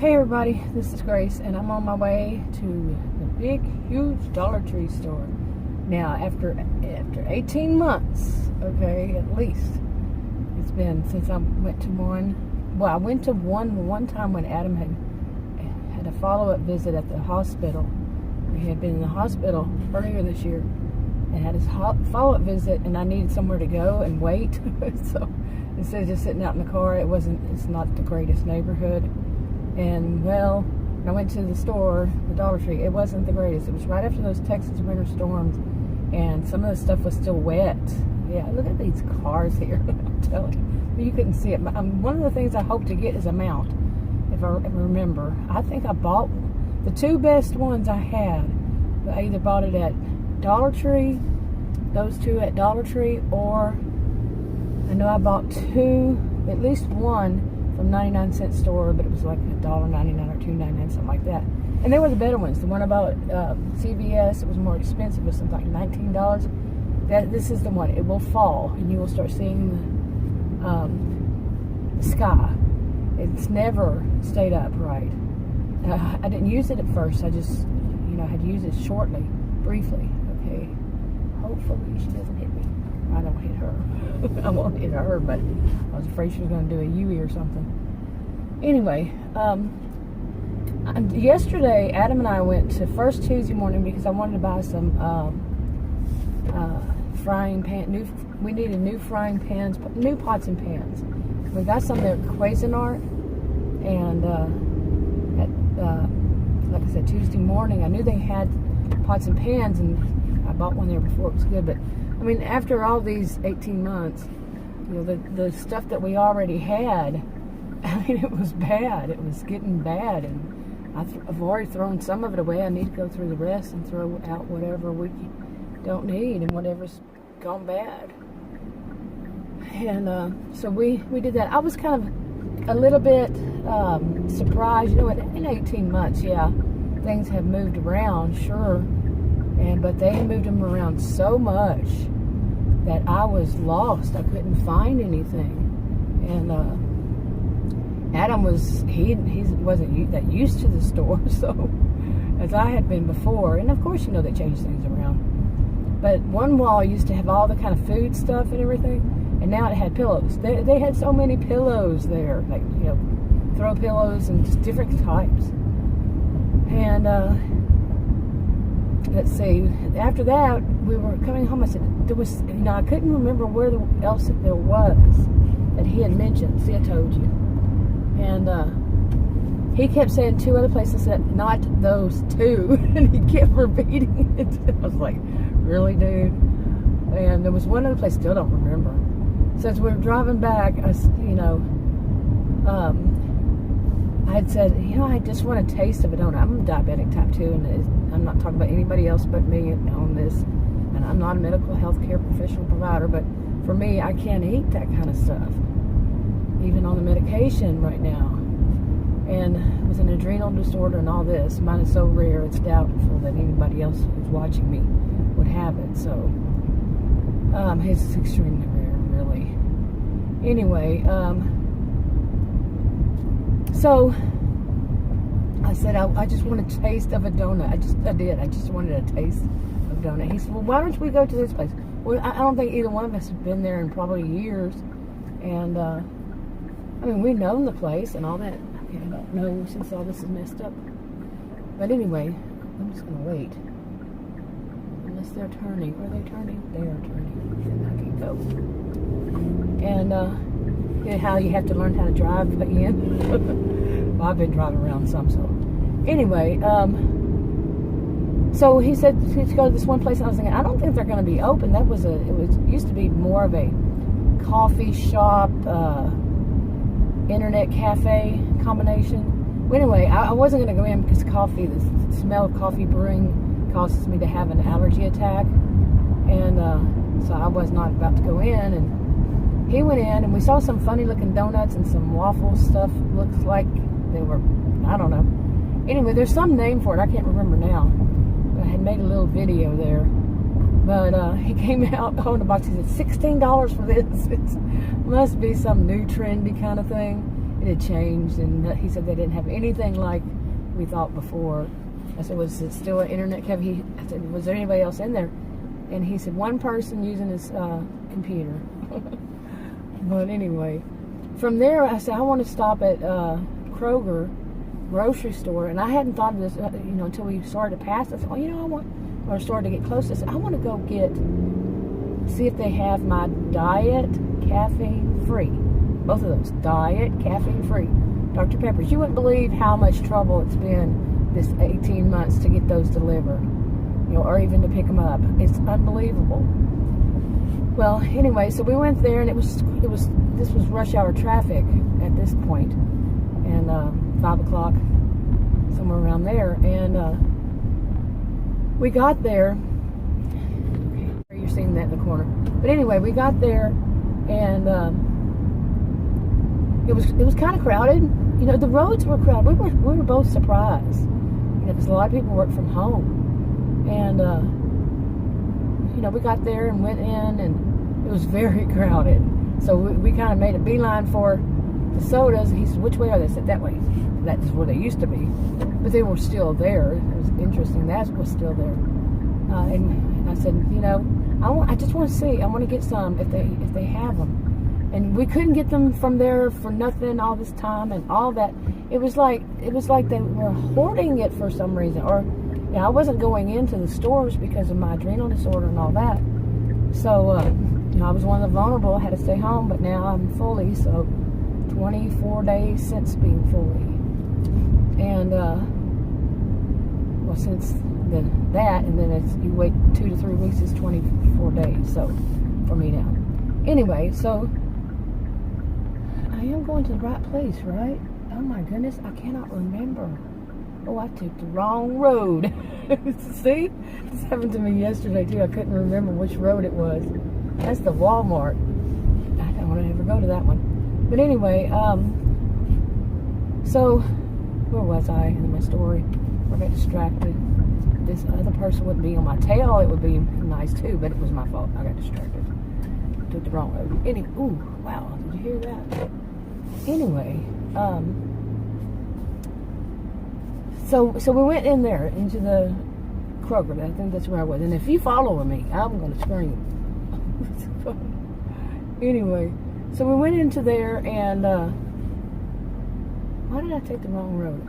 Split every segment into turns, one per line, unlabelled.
Hey everybody, this is Grace, and I'm on my way to the big, huge Dollar Tree store. Now, after 18 months, okay, at least, it's been since I went to one. Well, I went to one time when Adam had a follow-up visit at the hospital. He had been in the hospital earlier this year and had his follow-up visit, and I needed somewhere to go and wait. So instead of just sitting out in the car, it's not the greatest neighborhood. And well, when I went to the store, the Dollar Tree, it wasn't the greatest. It was right after those Texas winter storms, and some of the stuff was still wet. Yeah, look at these cars here. I'm telling you, you couldn't see it. One of the things I hope to get is a mount, if I remember. I think I bought the two best ones I had. I either bought it at Dollar Tree, those two at Dollar Tree, or I know I bought two, at least one from 99-cent store, but it was like $1.99 or $2.99, something like that. And they were the better ones. The one I bought at CVS, it was more expensive. It was something like $19. This is the one. It will fall, and you will start seeing the sky. It's never stayed up right. I didn't use it at first. I just, had used it shortly, briefly. Okay. Hopefully she doesn't hit me. I don't hit her. I won't hit her, but I was afraid she was going to do a U-E or something. Anyway, yesterday, Adam and I went to First Tuesday morning because I wanted to buy some frying pan. We needed new frying pans, new pots and pans. We got some there at Cuisinart, and like I said, Tuesday morning, I knew they had pots and pans, and I bought one there before. It was good, but I mean, after all these 18 months, the stuff that we already had, I mean, it was bad. It was getting bad, and I've already thrown some of it away. I need to go through the rest and throw out whatever we don't need and whatever's gone bad. And so we did that. I was kind of a little bit surprised. In 18 months, yeah, things have moved around, sure. But they moved them around so much that I was lost. I couldn't find anything. And Adam he wasn't that used to the store, so as I had been before. And of course, they change things around. But one wall used to have all the kind of food stuff and everything, and now it had pillows. They had so many pillows there, like throw pillows and just different types. And let's see. After that, we were coming home. I said there was, I couldn't remember where else there was that he had mentioned. See, I told you. And he kept saying two other places. I said, not those two, and he kept repeating it. I was like, really, dude? And there was one other place, still don't remember. So as we were driving back, I had said, I just want a taste of a donut. I'm diabetic type 2, and I'm not talking about anybody else but me on this. And I'm not a medical health care professional provider, but for me, I can't eat that kind of stuff, even on the medication right now. And with an adrenal disorder and all this, mine is so rare, it's doubtful that anybody else who's watching me would have it. So his is extremely rare, really. Anyway, so I said, I just want a taste of a donut. I just wanted a taste of a donut. He said, well, why don't we go to this place? Well, I don't think either one of us have been there in probably years. And, we've known the place and all that. I don't know since all this is messed up. But anyway, I'm just going to wait. Unless they're turning. Are they turning? They are turning. And I can go. And, how you have to learn how to drive again. Well, I've been driving around some, so. Anyway, so he said to go to this one place, and I was thinking, I don't think they're going to be open. It used to be more of a coffee shop, internet cafe combination. Well, anyway, I wasn't going to go in because the smell of coffee brewing causes me to have an allergy attack. And so I was not about to go in, and he went in, and we saw some funny looking donuts and some waffle stuff. Looks like they were, I don't know. Anyway, there's some name for it. I can't remember now. But I had made a little video there. But he came out on the box. He said, $16 for this. It must be some new trendy kind of thing. it had changed, and he said they didn't have anything like we thought before. I said, was it still an internet cafe? I said, was there anybody else in there? And he said, one person using his computer. But anyway, from there, I said, I want to stop at Kroger grocery store, and I hadn't thought of this, until we started to pass. I said, or started to get close. I said, I want to go see if they have my diet caffeine free. Both of those, diet caffeine free Dr. Peppers. You wouldn't believe how much trouble it's been this 18 months to get those delivered, or even to pick them up. It's unbelievable. Well, anyway, so we went there, and this was rush hour traffic at this point, and 5 o'clock, somewhere around there, and we got there. Okay, you're seeing that in the corner. But anyway, we got there, and it was kind of crowded. The roads were crowded. We were both surprised, because a lot of people work from home, and we got there and went in, and it was very crowded. So we kind of made a beeline for the sodas. He said, "Which way are they?" I said, "That way." That's where they used to be, but they were still there. It was interesting. That was still there, and I said, I just want to see. I want to get some if they have them. And we couldn't get them from there for nothing all this time and all that. It was like they were hoarding it for some reason. Or I wasn't going into the stores because of my adrenal disorder and all that. So I was one of the vulnerable. I had to stay home, but now I'm fully. So 24 days since being fully. And since that, and then you wait 2 to 3 weeks, it's 24 days. So for me now. Anyway, so I am going to the right place, right? Oh my goodness, I cannot remember. Oh, I took the wrong road. See? This happened to me yesterday too. I couldn't remember which road it was. That's the Walmart. I don't want to ever go to that one. But anyway, so where was I in my story? I got distracted. This other person wouldn't be on my tail. It would be nice too, but it was my fault. I got distracted. Took the wrong road. Ooh, wow! Did you hear that? Anyway, so we went in there into the Kroger. I think that's where I was. And if you follow me, I'm going to scream. Anyway, so we went into there, and why did I take the wrong road?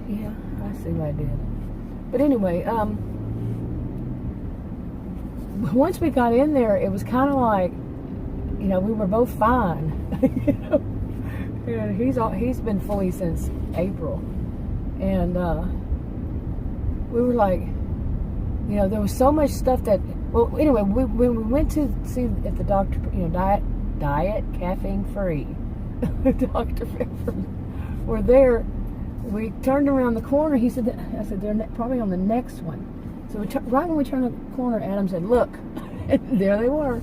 Yeah, I see what I did. But anyway, once we got in there, it was kind of like, we were both fine. And he's been fully since April, and we were like, there was so much stuff that. Well, anyway, when we went to see if the doctor, diet caffeine free, Dr. Pepper, were there. We turned around the corner. He said, I said, they're probably on the next one. So right when we turned the corner, Adam said, "Look," and there they were.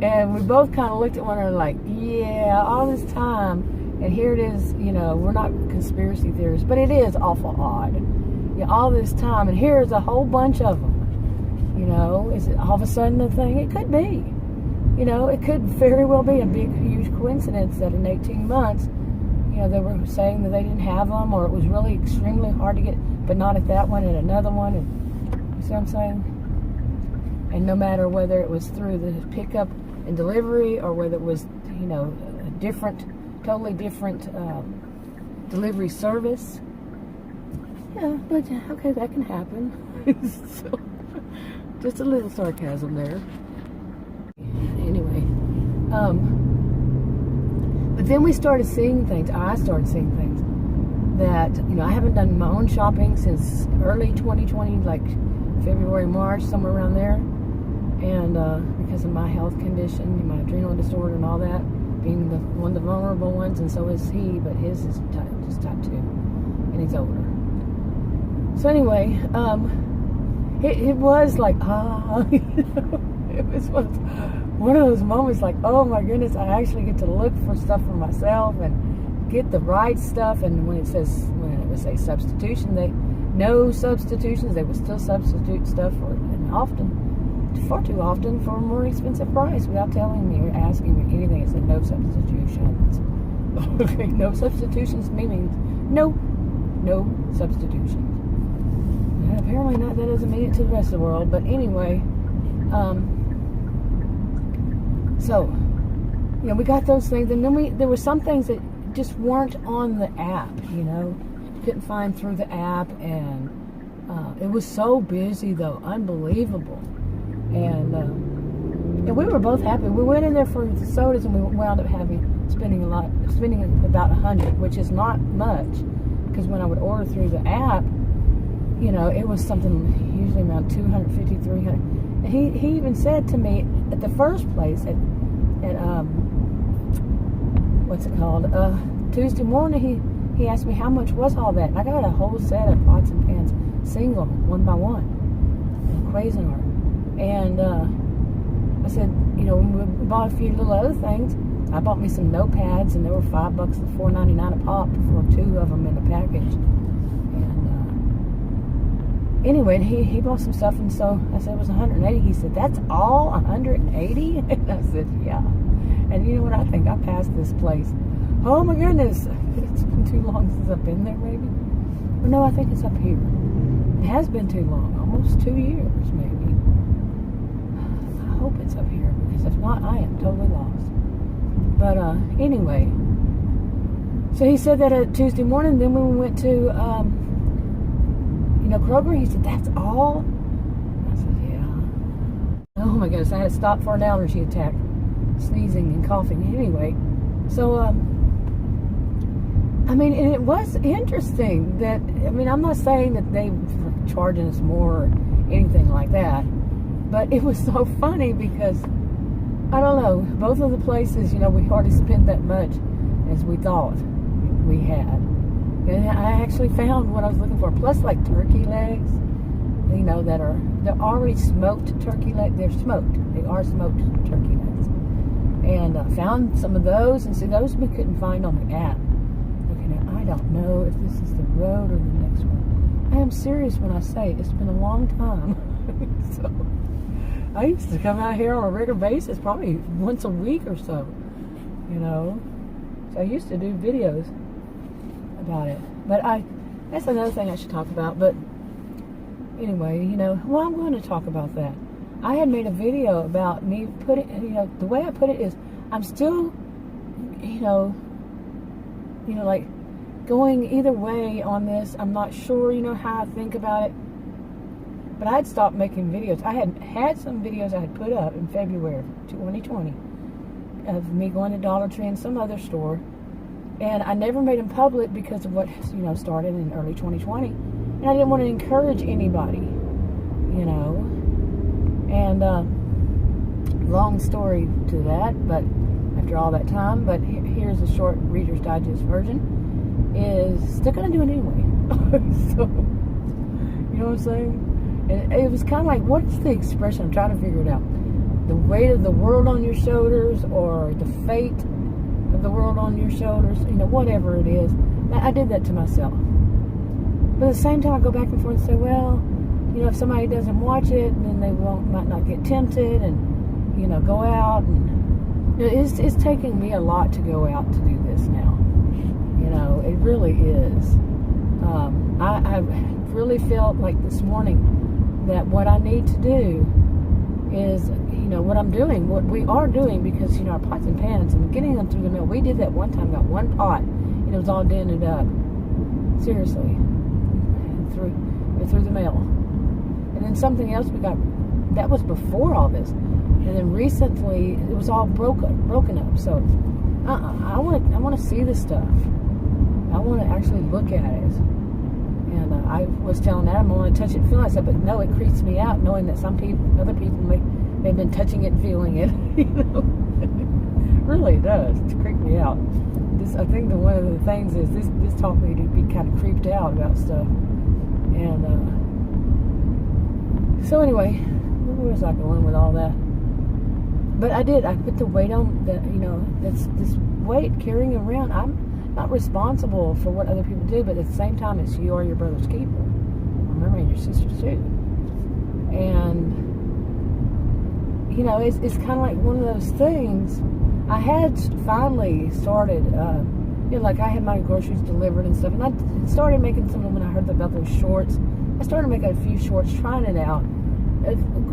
And we both kind of looked at one another like, yeah, all this time, and here it is. We're not conspiracy theorists, but it is awful odd. Yeah, all this time, and here's a whole bunch of them. Is it all of a sudden a thing? It could be. It could very well be a big, huge coincidence that in 18 months, they were saying that they didn't have them, or it was really extremely hard to get, but not at that one and another one. And you see what I'm saying? And no matter whether it was through the pickup and delivery, or whether it was, a totally different delivery service. Yeah, but okay, that can happen. So, just a little sarcasm there. Anyway, but then we started seeing things. I started seeing things that, I haven't done my own shopping since early 2020, like February, March, somewhere around there. And because of my health condition, my adrenal disorder and all that, being one of the vulnerable ones, and so is he, but his is just type 2, and he's older. So anyway, it was like, it was one of those moments like, oh my goodness, I actually get to look for stuff for myself and get the right stuff. And when it would say substitution, no substitutions, they would still substitute stuff for it, and often. far too often for a more expensive price without telling me or asking me anything. It said no substitutions. Okay, no substitutions means no substitutions. And apparently not. That doesn't mean it to the rest of the world. But anyway, so we got those things, and then there were some things that just weren't on the app. Couldn't find through the app, and it was so busy though, unbelievable. And we were both happy. We went in there for the sodas, and we wound up spending about $100, which is not much, because when I would order through the app, it was something usually around $250, $300. And he even said to me at the first place at what's it called? Tuesday morning, he asked me how much was all that. And I got a whole set of pots and pans, single, one by one, and Cuisinart. And I said, we bought a few little other things. I bought me some notepads, and they were $5 to $4.99 a pop for 2 of them in a package. And anyway, he bought some stuff, and so I said it was $180. He said, "That's all $180?" And I said, "Yeah." And you know what I think? I passed this place. Oh my goodness, it's been too long since I've been there, maybe. Well, no, I think it's up here. It has been too long, almost 2 years, maybe. I hope it's up here, because if not, I am totally lost. But anyway, so he said that Tuesday morning. Then when we went to Kroger, he said, "That's all?" I said, "Yeah." Oh my goodness, I had to stop for an allergy attack, sneezing and coughing. Anyway, so and it was interesting that, I'm not saying that they were charging us more or anything like that, but it was so funny because, I don't know, both of the places, we hardly spent that much as we thought we had. And I actually found what I was looking for, plus like turkey legs, they're already smoked turkey legs. They're smoked. They are smoked turkey legs. And found some of those, and see, those we couldn't find on the app. Okay, now I don't know if this is the road or the next one. I am serious when I say it's been a long time. So I used to come out here on a regular basis, probably once a week or so, So I used to do videos about it. But that's another thing I should talk about. But anyway, well, I'm going to talk about that. I had made a video about me putting, the way I put it is, I'm still, like going either way on this. I'm not sure, how I think about it. But I had stopped making videos. I had some videos I had put up in February 2020 of me going to Dollar Tree and some other store. And I never made them public because of what, started in early 2020. And I didn't want to encourage anybody, And long story to that, but after all that time, but here's a short Reader's Digest version, is still going to do it anyway. So, you know what I'm saying? And it was kind of like, what's the expression? I'm trying to figure it out. The weight of the world on your shoulders, or the fate of the world on your shoulders, whatever it is. I did that to myself. But at the same time, I go back and forth and say, well, if somebody doesn't watch it, then they might not get tempted and, go out. And it's taking me a lot to go out to do this now. It really is. I really felt like this morning that what I need to do is, what I'm doing, what we are doing, because, our pots and pans and getting them through the mail. We did that one time, got one pot, and it was all dented up. Seriously. Through the mail. And then something else we got, that was before all this. And then recently, it was all broken up. So, I want to see this stuff. I want to actually look at it. And I was telling Adam I want to touch it and feel it. I said, but no, it creeps me out knowing that other people may have been touching it and feeling it. Really, it does. It creeps me out. I think that one of the things is this taught me to be kind of creeped out about stuff. And so anyway, where was I going with all that? But I put the weight on that, that's this weight carrying around. I'm not responsible for what other people do, but at the same time, it's you are your brother's keeper. Remember, and your sister's too. And you know, it's kind of like one of those things. I had finally started, you know, like I had my groceries delivered and stuff, and I started making some of them when I heard about those shorts. I started making a few shorts, trying it out.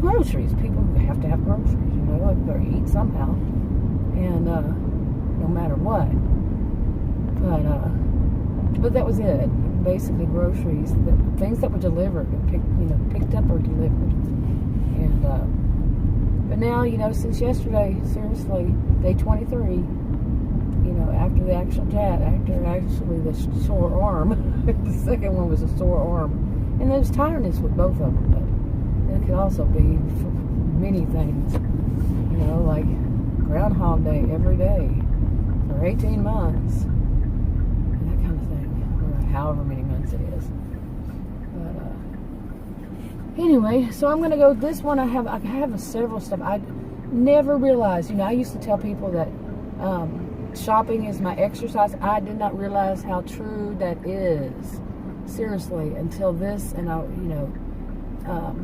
Groceries. People have to have groceries, you know, they're eat somehow, and no matter what. But that was it. Basically, groceries, things that were delivered, picked up or delivered, and but now, you know, since yesterday, seriously, day 23, you know, after the actual the sore arm, the second one was a sore arm, and there was tiredness with both of them, but it could also be for many things, you know, like Groundhog Day every day for 18 months, and that kind of thing, or however many months it is. Anyway, so I'm gonna go. This one I have several stuff. I never realized. You know, I used to tell people that shopping is my exercise. I did not realize how true that is. Seriously, until this, and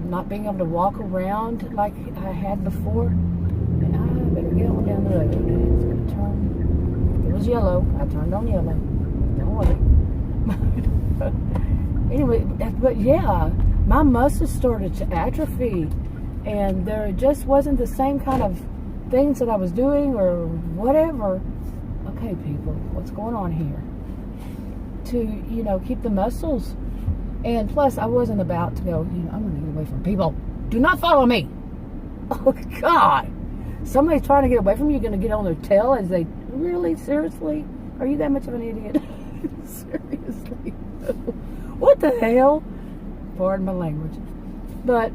not being able to walk around like I had before. And I better get on down the road. It's gonna turn. It was yellow. I turned on yellow. Don't worry. Anyway, but yeah. My muscles started to atrophy, and there just wasn't the same kind of things that I was doing or whatever. Okay, people, what's going on here? To, you know, keep the muscles. And plus, I wasn't about to go, you know, I'm going to get away from people. Do not follow me. Oh, God. Somebody's trying to get away from you, you're going to get on their tail as they, really? Seriously? Are you that much of an idiot? Seriously? What the hell? Pardon my language. But,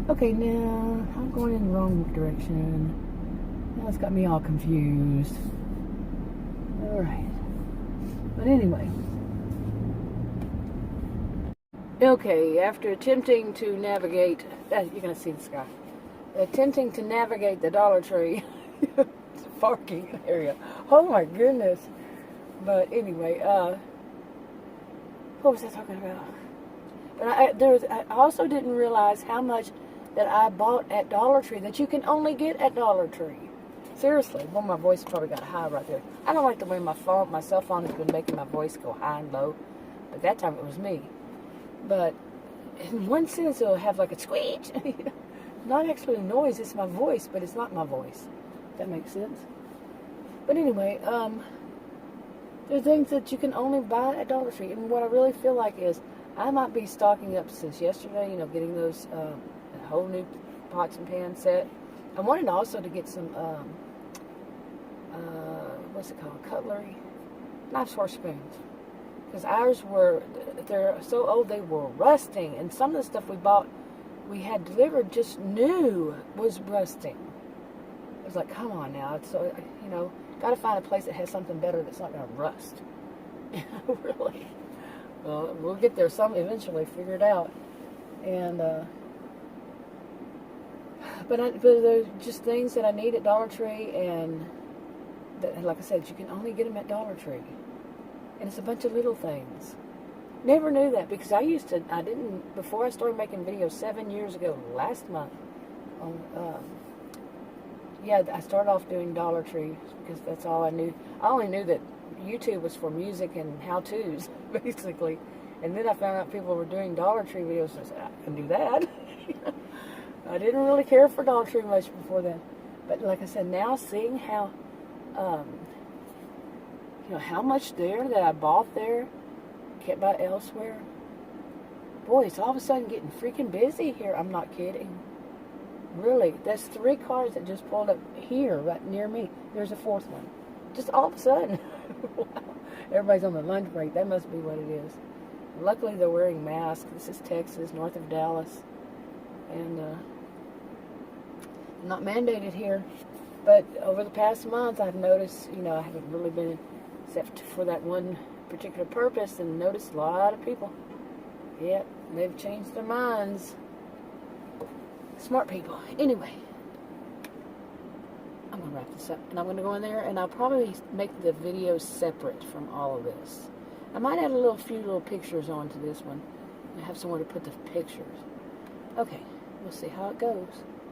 okay, now I'm going in the wrong direction. Now it's got me all confused. Alright. But anyway. Okay, after attempting to navigate, you're going to see the sky. Attempting to navigate the Dollar Tree parking area. Oh my goodness. But anyway, what was I talking about? But I also didn't realize how much that I bought at Dollar Tree that you can only get at Dollar Tree. Seriously, well, my voice probably got high right there. I don't like the way my cell phone has been making my voice go high and low, but that time it was me. But in one sense, it'll have like a squeak. Not actually a noise, it's my voice, but it's not my voice. If that makes sense. But anyway, there are things that you can only buy at Dollar Tree, and what I really feel like is I might be stocking up since yesterday, you know, getting those whole new pots and pans set. I wanted also to get some, what's it called, cutlery, knives, forks, spoons. Because ours they're so old they were rusting, and some of the stuff we had delivered just new was rusting. It was like, come on now, it's so, you know, got to find a place that has something better that's not going to rust. Really. Well, we'll get there eventually, figure it out. And, but there's just things that I need at Dollar Tree, and that, like I said, you can only get them at Dollar Tree. And it's a bunch of little things. Never knew that, because before I started making videos 7 years ago, last month, I started off doing Dollar Tree, because that's all I knew. I only knew that YouTube was for music and how-tos, basically. And then I found out people were doing Dollar Tree videos, and I said, I can do that. I didn't really care for Dollar Tree much before then. But like I said, now seeing how, you know, how much there that I bought there, can't buy elsewhere. Boy, it's all of a sudden getting freaking busy here. I'm not kidding. Really, there's 3 cars that just pulled up here, right near me. There's a 4th one. Just all of a sudden. Wow. Everybody's on the lunch break. That must be what it is. Luckily, they're wearing masks. This is Texas, north of Dallas. And not mandated here. But over the past month, I've noticed, you know, I haven't really been, except for that one particular purpose, and noticed a lot of people. Yep, they've changed their minds. Smart people. Anyway, I'm going to wrap this up, and I'm going to go in there, and I'll probably make the video separate from all of this. I might add a few little pictures onto this one, and have somewhere to put the pictures. Okay, we'll see how it goes.